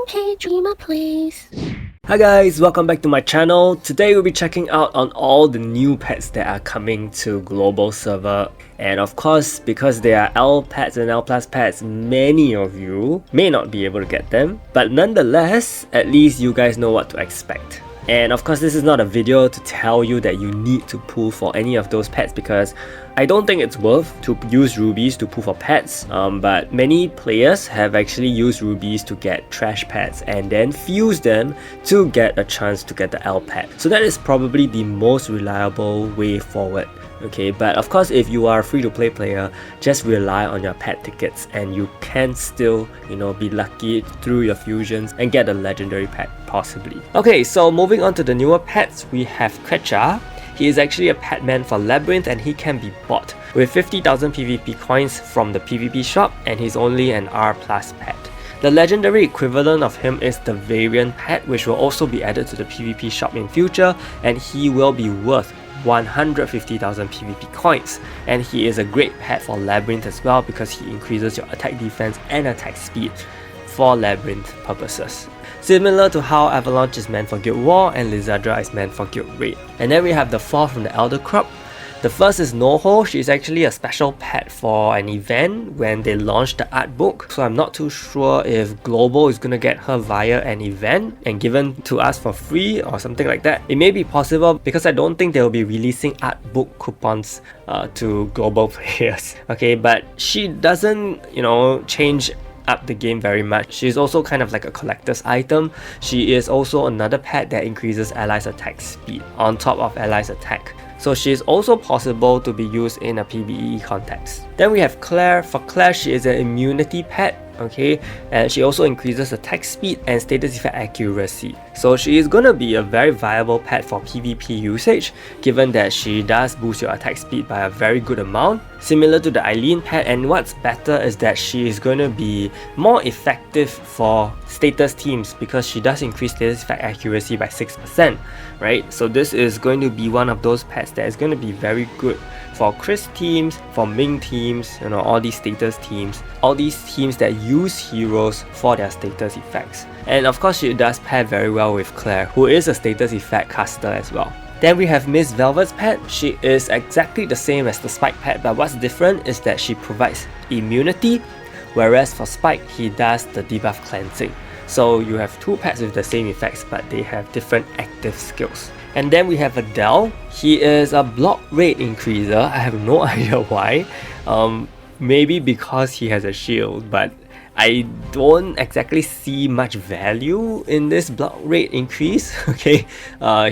Okay, Dreamer, please. Hi guys, welcome back to my channel. Today we'll be checking out on all the new pets that are coming to global server. And of course, because they are L pets and L plus pets, many of you may not be able to get them. But nonetheless, at least you guys know what to expect. And of course, this is not a video to tell you that you need to pull for any of those pets, because I don't think it's worth to use rubies to pull for pets, but many players have actually used rubies to get trash pets and then fuse them to get a chance to get the L pet. So that is probably the most reliable way forward. Okay, but of course, if you are a free-to-play player, just rely on your pet tickets and you can still, be lucky through your fusions and get a legendary pet, possibly. Okay, so moving on to the newer pets, we have KUECHA. He is actually a pet man for Labyrinth and he can be bought with 50,000 PvP coins from the PvP shop, and he's only an R plus pet. The legendary equivalent of him is the Variant pet, which will also be added to the PvP shop in future, and he will be worth 150,000 PvP coins, and he is a great pet for Labyrinth as well because he increases your attack defense and attack speed for Labyrinth purposes. Similar to how Avalanche is meant for Guild War and Lizardra is meant for Guild Raid. And then we have the 4 from the Elder Crop. The first is Noho. She's actually a special pet for an event when they launched the art book. So I'm not too sure if Global is gonna get her via an event and given to us for free or something like that. It may be possible because I don't think they'll be releasing art book coupons to global players. Okay, but she doesn't, change up the game very much. She's also kind of like a collector's item. She is also another pet that increases allies' attack speed on top of allies' attack. So she is also possible to be used in a PvE context. Then we have Claire. For Claire, she is an immunity pet. Okay, and she also increases attack speed and status effect accuracy. So she is gonna be a very viable pet for PvP usage, given that she does boost your attack speed by a very good amount, similar to the Eileen pet. And what's better is that she is gonna be more effective for status teams because she does increase status effect accuracy by 6%, right? So this is going to be one of those pets that is going to be very good for KRIS teams, for MING teams, all these status teams, all these teams that use heroes for their status effects. And of course, she does pair very well with Claire, who is a status effect caster as well. Then we have MSVELVET's pet. She is exactly the same as the Spike pet, but what's different is that she provides immunity, whereas for Spike, he does the debuff cleansing. So you have two pets with the same effects, but they have different active skills. And then we have ADEL. He is a block rate increaser. I have no idea why. Maybe because he has a shield, but I don't exactly see much value in this block rate increase. Okay,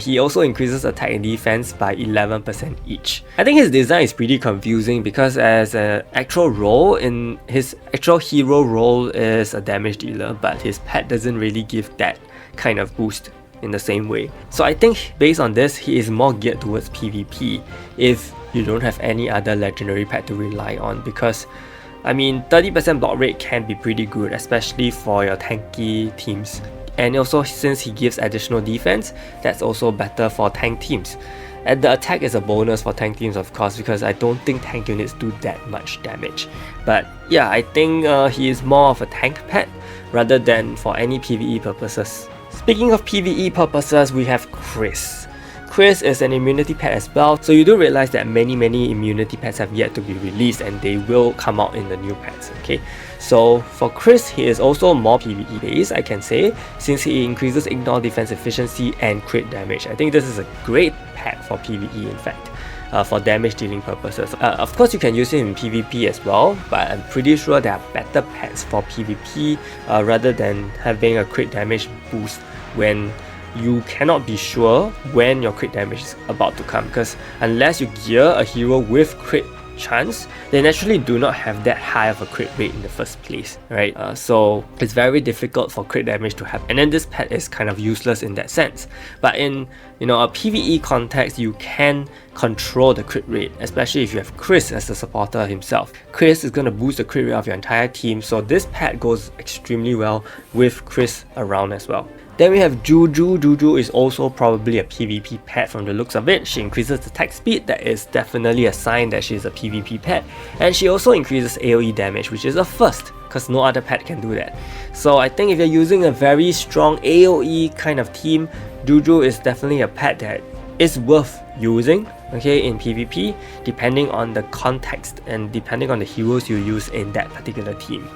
he also increases attack and defense by 11% each. I think his design is pretty confusing because as an actual role, in his actual hero role is a damage dealer, but his pet doesn't really give that kind of boost in the same way. So I think based on this, he is more geared towards PvP if you don't have any other legendary pet to rely on, because 30% block rate can be pretty good, especially for your tanky teams. And also, since he gives additional defense, that's also better for tank teams. And the attack is a bonus for tank teams, of course, because I don't think tank units do that much damage. But yeah, I think he is more of a tank pet rather than for any PvE purposes. Speaking of PvE purposes, we have KRIS. KRIS is an immunity pet as well, so you do realize that many immunity pets have yet to be released and they will come out in the new pets, okay? So for KRIS, he is also more PvE based, I can say, since he increases ignore defense efficiency and crit damage. I think this is a great pet for PvE, in fact, for damage dealing purposes. Of course, you can use him in PvP as well, but I'm pretty sure there are better pets for PvP rather than having a crit damage boost when you cannot be sure when your crit damage is about to come, because unless you gear a hero with crit chance, they naturally do not have that high of a crit rate in the first place, right? So it's very difficult for crit damage to happen, and then this pet is kind of useless in that sense. But in a PvE context, you can control the crit rate, especially if you have KRIS as the supporter himself. KRIS is going to boost the crit rate of your entire team, so this pet goes extremely well with KRIS around as well. Then we have JUJU. JUJU is also probably a PvP pet from the looks of it. She increases attack speed, that is definitely a sign that she's a PvP pet. And she also increases AoE damage, which is a first, because no other pet can do that. So I think if you're using a very strong AoE kind of team, JUJU is definitely a pet that is worth using, okay, in PvP, depending on the context and depending on the heroes you use in that particular team.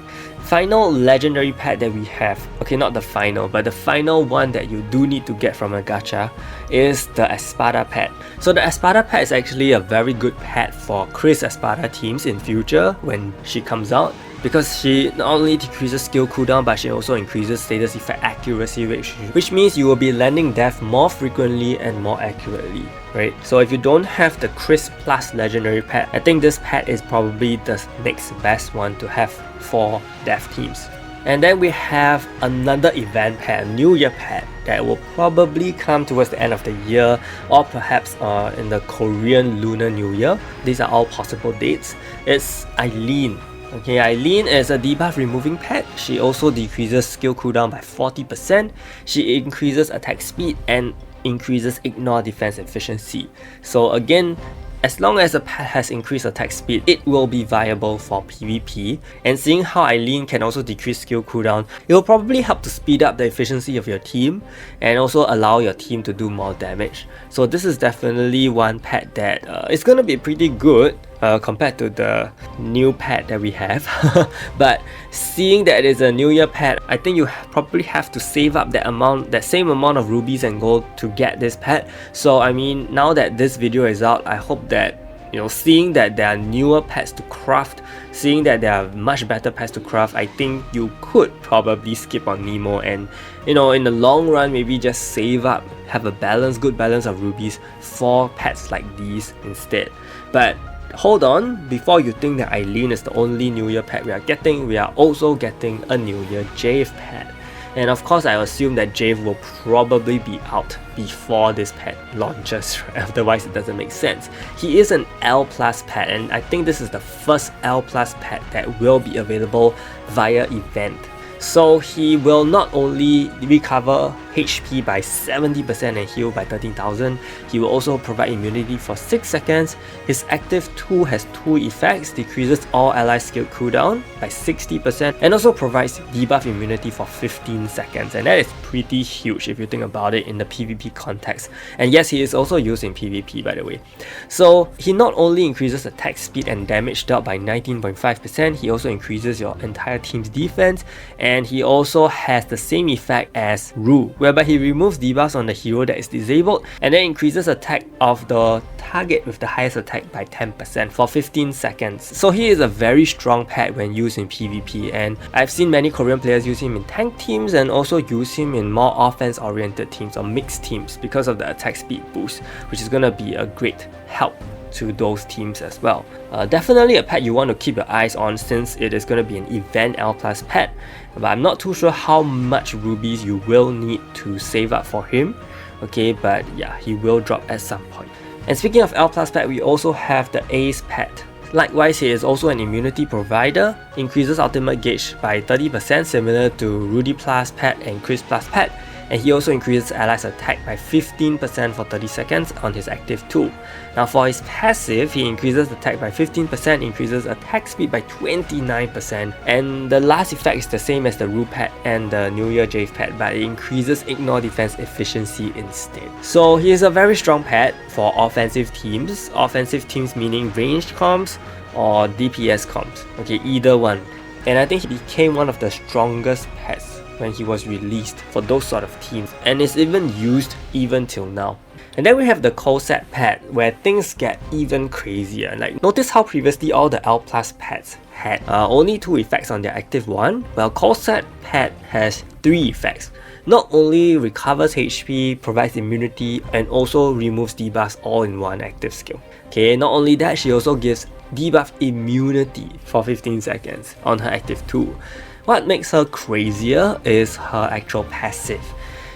Final legendary pet that we have, okay, not the final, but the final one that you do need to get from a gacha is the ESPADA pet. So the ESPADA pet is actually a very good pet for KRIS ESPADA teams in future when she comes out, because she not only decreases skill cooldown but she also increases status effect accuracy rate, which means you will be landing death more frequently and more accurately, right? So if you don't have the KRIS plus legendary pet, I think this pet is probably the next best one to have for death teams. And then we have another event pet, a New Year pet that will probably come towards the end of the year, or perhaps in the Korean Lunar New Year. These are all possible dates. It's ELENA. Okay, ELENA is a debuff removing pet. She also decreases skill cooldown by 40%. She increases attack speed and increases ignore defense efficiency. So again, as long as a pet has increased attack speed, it will be viable for PvP. And seeing how ELENA can also decrease skill cooldown, it will probably help to speed up the efficiency of your team and also allow your team to do more damage. So this is definitely one pet that is gonna be pretty good compared to the new pet that we have. But seeing that it is a New Year pet, I think you probably have to save up that same amount of rubies and gold to get this pet. So I mean, now that this video is out, I hope that, you know, seeing that there are newer pets to craft, seeing that there are much better pets to craft, I think you could probably skip on Nemo and, you know, in the long run maybe just save up, have a good balance of rubies for pets like these instead. But hold on, before you think that ELENA is the only New Year pet we are also getting a New Year JAVE pet. And of course, I assume that JAVE will probably be out before this pet launches, otherwise it doesn't make sense. He is an L+ pet, and I think this is the first L+ pet that will be available via event. So he will not only recover HP by 70% and heal by 13,000, he will also provide immunity for 6 seconds. His active 2 has 2 effects, decreases all ally skill cooldown by 60% and also provides debuff immunity for 15 seconds, and that is pretty huge if you think about it in the PvP context. And yes, he is also used in PvP, by the way. So he not only increases attack speed and damage dealt by 19.5%, he also increases your entire team's defense, and he also has the same effect as Ru, whereby he removes debuffs on the hero that is disabled and then increases attack of the target with the highest attack by 10% for 15 seconds. So he is a very strong pet when used in PvP, and I've seen many Korean players use him in tank teams and also use him in more offense oriented teams or mixed teams because of the attack speed boost, which is gonna be a great help to those teams as well. Definitely a pet you want to keep your eyes on since it is going to be an event L+ pet, but I'm not too sure how much rubies you will need to save up for him. Okay, but yeah, he will drop at some point. And speaking of L+ pet, we also have the ACE pet. Likewise, he is also an immunity provider, increases ultimate gauge by 30% similar to Rudy Plus pet and KRIS Plus pet, and he also increases allies attack by 15% for 30 seconds on his active 2. Now for his passive, he increases attack by 15%, increases attack speed by 29%, and the last effect is the same as the Ru pet and the New Year JAVE pet, but it increases ignore defense efficiency instead. So he is a very strong pet for offensive teams meaning ranged comps or DPS comps, okay, either one. And I think he became one of the strongest pets when he was released for those sort of teams, and is even used even till now. And then we have the COSETTE pet, where things get even crazier. Like, notice how previously all the L+ pets had only 2 effects on their active 1, well, COSETTE pet has 3 effects. Not only recovers HP, provides immunity, and also removes debuffs all in one active skill. Okay, not only that, she also gives debuff immunity for 15 seconds on her active 2. What makes her crazier is her actual passive.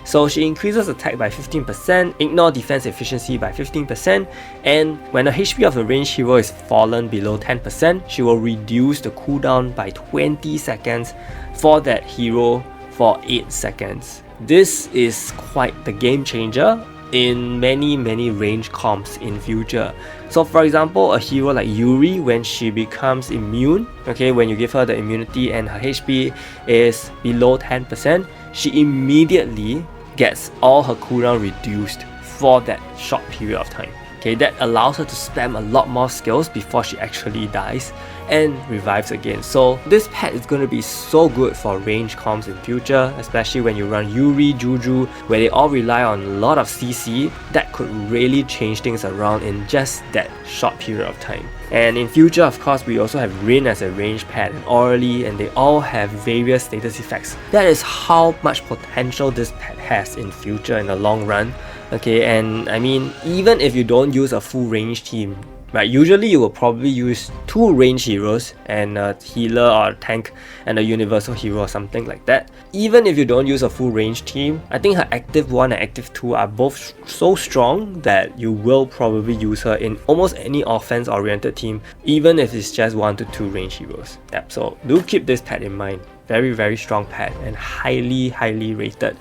So she increases attack by 15%, ignore defense efficiency by 15%, and when the HP of the ranged hero is fallen below 10%, she will reduce the cooldown by 20 seconds for that hero for 8 seconds. This is quite the game changer in many range comps in future. So for example, a hero like Yuri, when she becomes immune, okay, when you give her the immunity and her HP is below 10%, she immediately gets all her cooldown reduced for that short period of time. Okay, that allows her to spam a lot more skills before she actually dies and revives again. So this pet is going to be so good for range comps in future, especially when you run Yuri, Juju, where they all rely on a lot of CC. That could really change things around in just that short period of time. And in future, of course, we also have Rin as a range pet and Orally, and they all have various status effects. That is how much potential this pet has in future in the long run. Okay, and I mean, even if you don't use a full range team, right, usually you will probably use 2 range heroes and a healer or a tank and a universal hero or something like that. Even if you don't use a full range team, I think her active 1 and active 2 are both so strong that you will probably use her in almost any offense oriented team, even if it's just 1 to 2 range heroes. Yep, so do keep this pet in mind. Very strong pet and highly rated.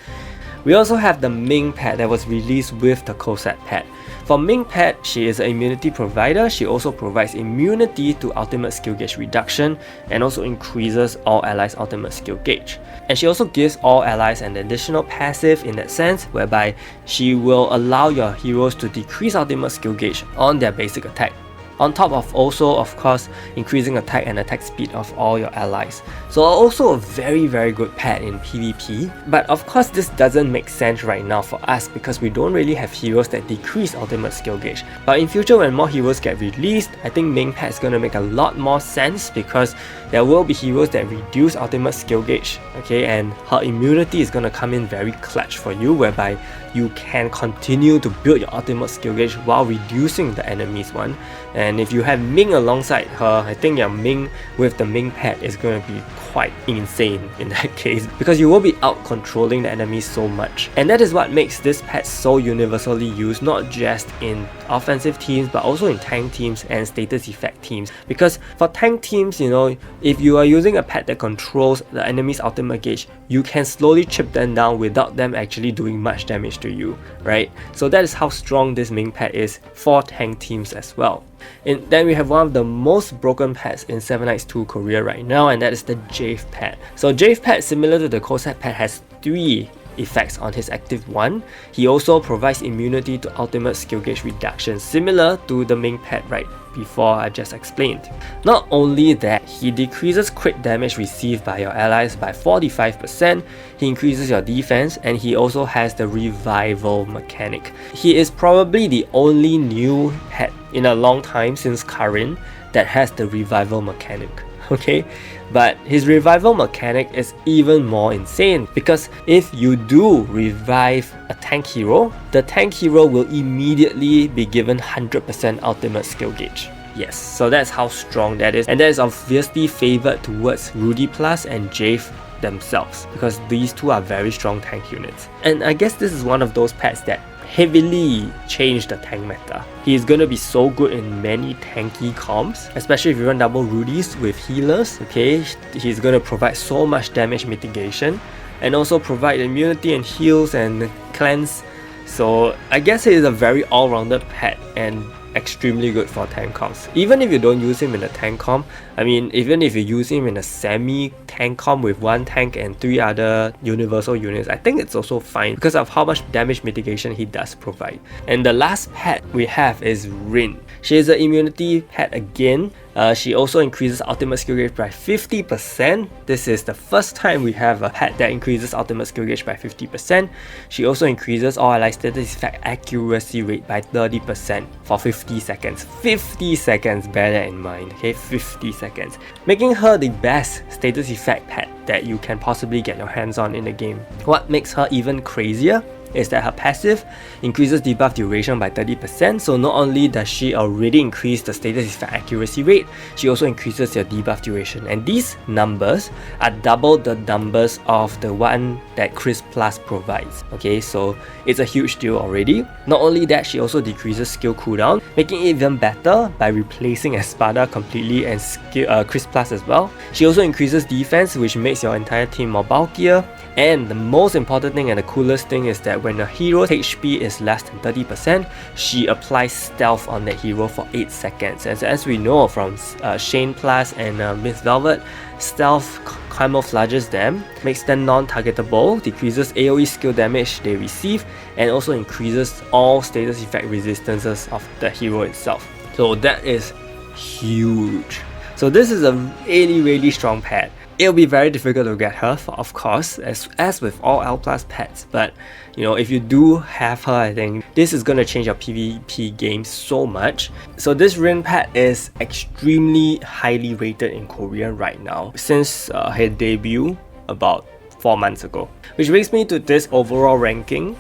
We also have the Ming pet that was released with the COSETTE pet. For Ming pet, she is an immunity provider. She also provides immunity to ultimate skill gauge reduction and also increases all allies' ultimate skill gauge. And she also gives all allies an additional passive in that sense, whereby she will allow your heroes to decrease ultimate skill gauge on their basic attack, on top of also, of course, increasing attack and attack speed of all your allies. So also a very good pet in PvP. But of course, this doesn't make sense right now for us because we don't really have heroes that decrease ultimate skill gauge. But in future, when more heroes get released, I think Ming pet is going to make a lot more sense because there will be heroes that reduce ultimate skill gauge, okay, and her immunity is going to come in very clutch for you, whereby you can continue to build your ultimate skill gauge while reducing the enemy's one. And if you have Ming alongside her, I think your Ming with the Ming pet is going to be quite insane in that case, because you will be out controlling the enemy so much. And that is what makes this pet so universally used, not just in offensive teams but also in tank teams and status effect teams. Because for tank teams, you know, if you are using a pet that controls the enemy's ultimate gauge, you can slowly chip them down without them actually doing much damage to you, right? So that is how strong this Ming pet is for tank teams as well. And then we have one of the most broken pets in 7 Nights 2 Korea right now, and that is the JAVE pet. So JAVE pet, similar to the COSETTE pet, has 3 effects on his active 1. He also provides immunity to ultimate skill gauge reduction, similar to the Ming pet right before I just explained. Not only that, he decreases crit damage received by your allies by 45%, he increases your defense, and he also has the revival mechanic. He is probably the only new pet in a long time since Karin that has the revival mechanic. Okay, but his revival mechanic is even more insane because if you do revive a tank hero, the tank hero will immediately be given 100% ultimate skill gauge. Yes, so that's how strong that is, and that is obviously favored towards Rudy Plus and JAVE themselves because these two are very strong tank units. And I guess this is one of those pets that heavily changed the tank meta. He is going to be so good in many tanky comps, especially if you run double Rudies with healers. Okay, he's going to provide so much damage mitigation and also provide immunity and heals and cleanse. So I guess he is a very all-rounded pet and extremely good for tank comps. Even if you don't use him in a tank comp, I mean, even if you use him in a semi-tank comp with 1 tank and 3 other universal units, I think it's also fine because of how much damage mitigation he does provide. And the last pet we have is Rin. She is an immunity pet again. She also increases ultimate skill gauge by 50%. This is the first time we have a pet that increases ultimate skill gauge by 50%. She also increases all allied status effect accuracy rate by 30% for 50 seconds. 50 seconds, bear that in mind, okay? 50 seconds. Making her the best status effect pet that you can possibly get your hands on in the game. What makes her even crazier is that her passive increases debuff duration by 30%, so not only does she already increase the status effect accuracy rate, she also increases your debuff duration, and these numbers are double the numbers of the one that KRIS Plus provides. Okay, so it's a huge deal already. Not only that, she also decreases skill cooldown, making it even better by replacing ESPADA completely and KRIS Plus as well. She also increases defense, which makes your entire team more bulkier, and the most important thing and the coolest thing is that that when a hero's HP is less than 30%, she applies stealth on that hero for 8 seconds. As we know from Shane Plus and MSVELVET, stealth camouflages them, makes them non-targetable, decreases AoE skill damage they receive, and also increases all status effect resistances of the hero itself. So that is huge. So this is a really strong pet. It'll be very difficult to get her, of course, as with all L+ pets, but you know, if you do have her, I think this is gonna change your PvP game so much. So this Rin pet is extremely highly rated in Korea right now, since her debut about 4 months ago. Which brings me to this overall ranking.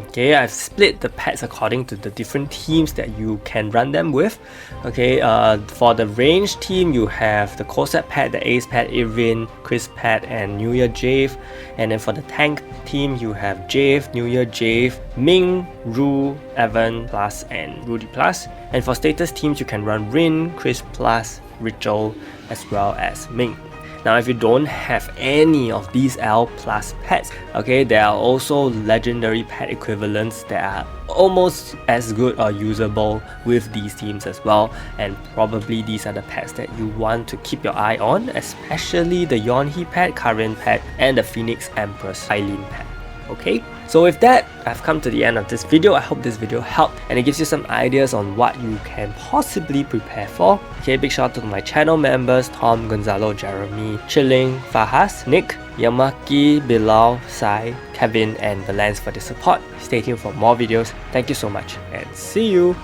Okay, I've split the pets according to the different teams that you can run them with. Okay, for the range team, you have the COSETTE pet, the Ace pet, Irvin, KRIS pet, and New Year JAVE. And then for the tank team, you have JAVE, New Year JAVE, Ming, Ru, Evan Plus, and Rudy Plus. And for status teams, you can run Rin, KRIS Plus, Rachel, as well as Ming. Now, if you don't have any of these L+ pets, okay, there are also legendary pet equivalents that are almost as good or usable with these teams as well, and probably these are the pets that you want to keep your eye on, especially the Yonhee pet, Karen pet, and the Phoenix Empress Eileen pet. Okay, so with that, I've come to the end of this video. I hope this video helped and it gives you some ideas on what you can possibly prepare for. Okay, big shout out to my channel members Tom, Gonzalo, Jeremy, Chilling, Fahas, Nick, Yamaki, Bilal, Sai, Kevin, and Valence for the support. Stay tuned for more videos. Thank you so much and see you!